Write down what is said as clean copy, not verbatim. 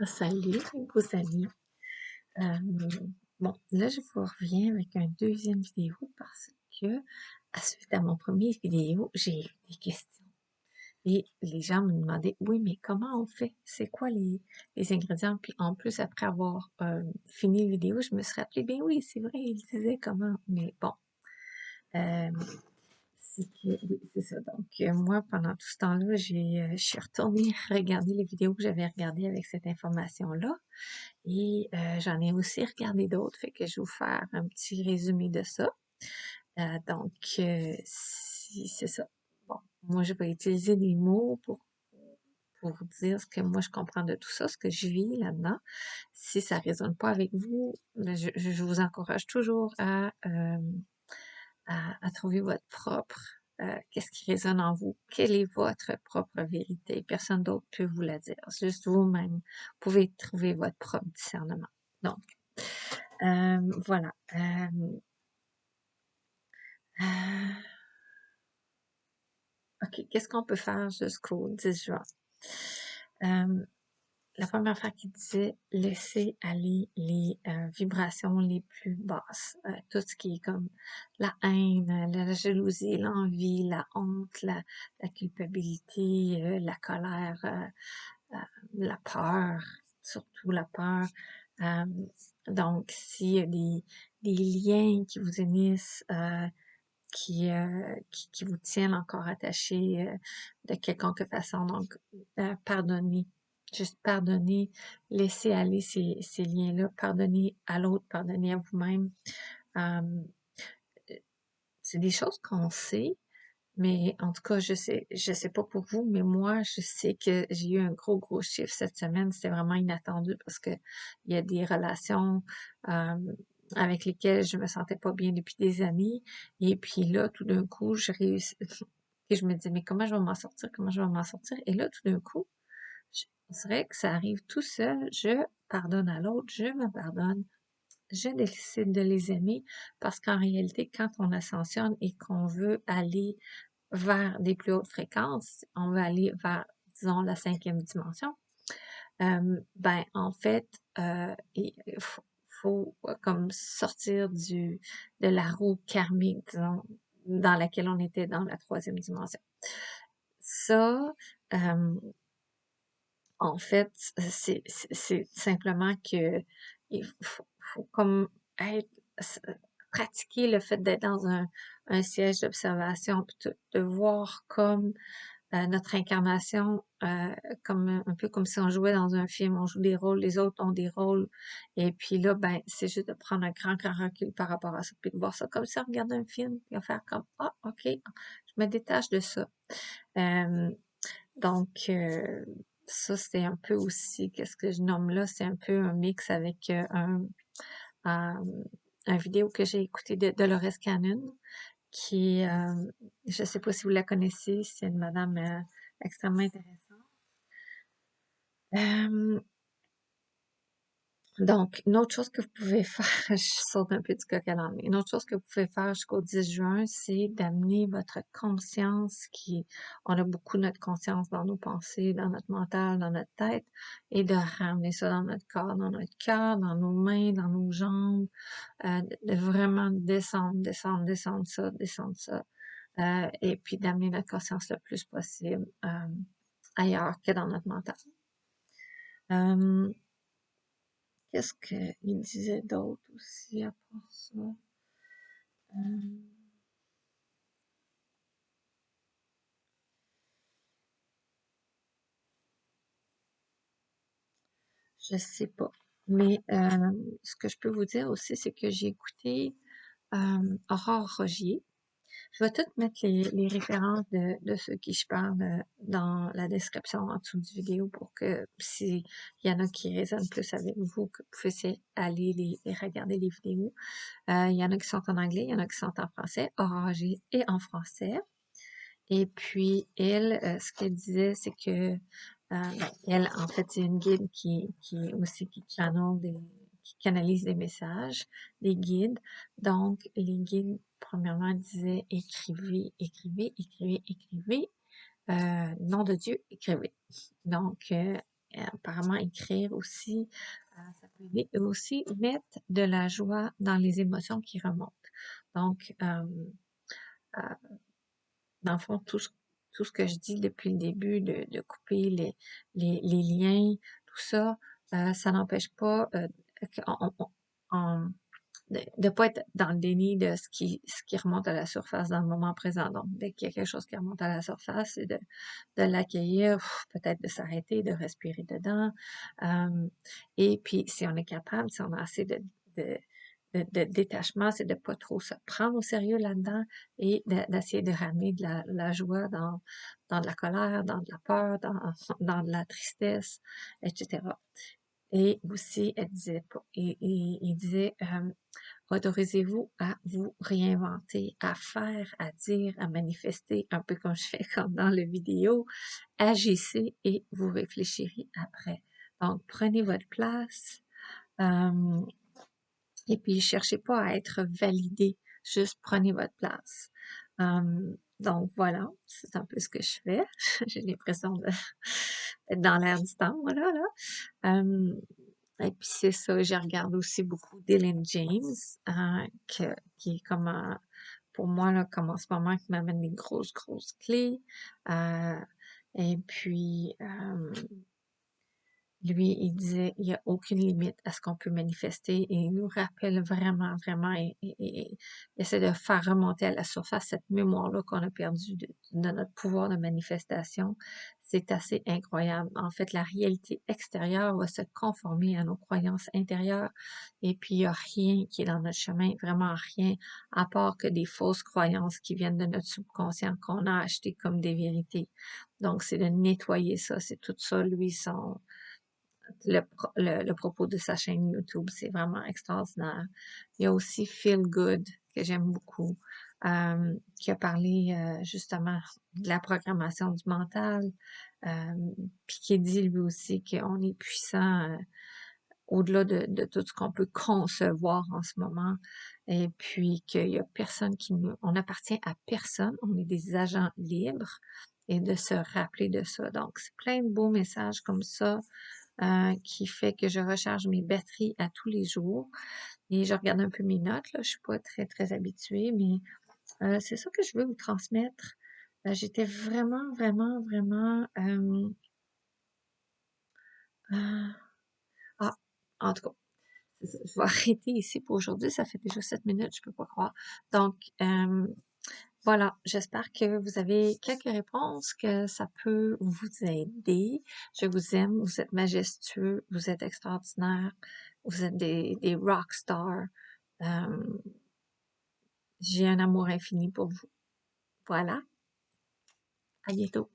Salut, vos amis. Euh, bon, là, je vous reviens avec un deuxième vidéo parce que, à suite à mon premier vidéo, j'ai eu des questions. Et les gens me demandaient, oui, mais comment on fait? C'est quoi les ingrédients? Puis en plus, après avoir fini la vidéo, je me suis rappelé, ben oui, c'est vrai, ils disaient comment. Mais bon, euh, c'est que, oui, c'est ça. Donc, moi, pendant tout ce temps-là, je suis retournée regarder les vidéos que j'avais regardées avec cette information-là. Et j'en ai aussi regardé d'autres, fait que je vais vous faire un petit résumé de ça. Donc, si c'est ça. Bon, moi, je vais utiliser des mots pour vous dire ce que moi je comprends de tout ça, ce que je vis là-dedans. Si ça résonne pas avec vous, ben, je vous encourage toujours à trouver votre propre, qu'est-ce qui résonne en vous, quelle est votre propre vérité. Personne d'autre peut vous la dire, juste vous-même. Vous pouvez trouver votre propre discernement. Donc, voilà. Euh, OK, qu'est-ce qu'on peut faire jusqu'au 10 juin? Euh, la première affaire qui disait laisser aller les vibrations les plus basses. Tout ce qui est comme la haine, la jalousie, l'envie, la honte, la culpabilité, la colère, la peur, surtout la peur. Euh, donc, s'il y a des liens qui vous unissent, qui vous tiennent encore attachés de quelconque façon. Donc, pardonnez. Juste pardonner, laisser aller ces liens-là, pardonner à l'autre, pardonner à vous-même. Euh, c'est des choses qu'on sait, mais en tout cas, je sais pas pour vous, mais moi, je sais que j'ai eu un gros chiffre cette semaine. C'était vraiment inattendu parce que il y a des relations avec lesquelles je me sentais pas bien depuis des années. Et puis là, tout d'un coup, je réussis. Et je me dis, mais comment je vais m'en sortir? Comment je vais m'en sortir? Et là, tout d'un coup, c'est vrai que ça arrive tout seul. Je pardonne à l'autre, je me pardonne. Je décide de les aimer parce qu'en réalité, quand on ascensionne et qu'on veut aller vers des plus hautes fréquences, on veut aller vers, disons, la 5e dimension, ben, en fait, il faut comme sortir de la roue karmique, disons, dans laquelle on était dans la 3e dimension. Ça, en fait, c'est simplement que il faut comme être, pratiquer le fait d'être dans un siège d'observation, puis de voir comme notre incarnation, comme un peu comme si on jouait dans un film, on joue des rôles, les autres ont des rôles, et puis là, ben, c'est juste de prendre un grand recul par rapport à ça, puis de voir ça comme si on regardait un film, puis de faire comme, ah, ok, je me détache de ça. Euh, donc, ça, c'est un peu aussi, qu'est-ce que je nomme là, c'est un peu un mix avec un, un vidéo que j'ai écouté de Dolores Cannon, qui, je ne sais pas si vous la connaissez, c'est une madame extrêmement intéressante. Euh, donc, une autre chose que vous pouvez faire, je saute un peu du coq à l'âne, une autre chose que vous pouvez faire jusqu'au 10 juin, c'est d'amener votre conscience on a beaucoup notre conscience dans nos pensées, dans notre mental, dans notre tête, et de ramener ça dans notre corps, dans notre cœur, dans nos mains, dans nos jambes, de vraiment descendre ça, et puis d'amener notre conscience le plus possible ailleurs que dans notre mental. Qu'est-ce qu'il disait d'autre aussi à part ça? Euh, je sais pas. Mais ce que je peux vous dire aussi, c'est que j'ai écouté Aurore Rogier. Je vais toutes mettre les références de ceux qui je parle dans la description en dessous du vidéo pour que s'il y en a qui résonnent plus avec vous, que vous puissiez aller les regarder les vidéos. Il y en a qui sont en anglais, il y en a qui sont en français, Aurore Rogier et en français. Et puis, elle, ce qu'elle disait, c'est que elle, en fait, c'est une guide qui aussi qui canalise des messages, des guides. Donc, les guides, premièrement, disaient écrivez, nom de Dieu, écrivez. Donc, apparemment écrire aussi, ça peut aider. Et aussi mettre de la joie dans les émotions qui remontent. Donc, dans le fond, tout ce que je dis depuis le début, de couper les liens, tout ça, ça n'empêche pas de ne pas être dans le déni de ce qui remonte à la surface dans le moment présent. Donc, dès qu'il y a quelque chose qui remonte à la surface, c'est de l'accueillir, peut-être de s'arrêter, de respirer dedans. Et puis, si on est capable, si on a assez de détachement, c'est de pas trop se prendre au sérieux là-dedans et d'essayer de ramener de la joie dans de la colère, dans de la peur, dans de la tristesse, etc. Et aussi, elle disait, il disait, autorisez-vous à vous réinventer, à faire, à dire, à manifester, un peu comme je fais comme dans la vidéo. Agissez et vous réfléchirez après. Donc, prenez votre place. Et puis, cherchez pas à être validé, juste prenez votre place. Donc voilà, c'est un peu ce que je fais. J'ai l'impression d'être dans l'air du temps, voilà, là. Et puis c'est ça, je regarde aussi beaucoup Dylan James, qui est comme, pour moi, là, comme en ce moment, qui m'amène des grosses, grosses clés. Et puis, lui, il disait, il n'y a aucune limite à ce qu'on peut manifester et il nous rappelle vraiment, vraiment et essaie de faire remonter à la surface cette mémoire-là qu'on a perdue de notre pouvoir de manifestation. C'est assez incroyable. En fait, la réalité extérieure va se conformer à nos croyances intérieures et puis il n'y a rien qui est dans notre chemin, vraiment rien, à part que des fausses croyances qui viennent de notre subconscient qu'on a achetées comme des vérités. Donc, c'est de nettoyer ça, c'est tout ça, lui, le propos de sa chaîne YouTube. C'est vraiment extraordinaire. Il y a aussi Feel Good, que j'aime beaucoup, qui a parlé justement de la programmation du mental, puis qui dit lui aussi qu'on est puissant au-delà de tout ce qu'on peut concevoir en ce moment, et puis qu'il y a personne on appartient à personne, on est des agents libres, et de se rappeler de ça. Donc, c'est plein de beaux messages comme ça qui fait que je recharge mes batteries à tous les jours. Et je regarde un peu mes notes, là. Je suis pas très, très habituée, mais c'est ça que je veux vous transmettre. J'étais vraiment, vraiment, vraiment... ah, en tout cas, je vais arrêter ici pour aujourd'hui. Ça fait déjà 7 minutes, je peux pas croire. Donc, voilà, j'espère que vous avez quelques réponses, que ça peut vous aider. Je vous aime, vous êtes majestueux, vous êtes extraordinaires, vous êtes des rock stars. J'ai un amour infini pour vous. Voilà, à bientôt.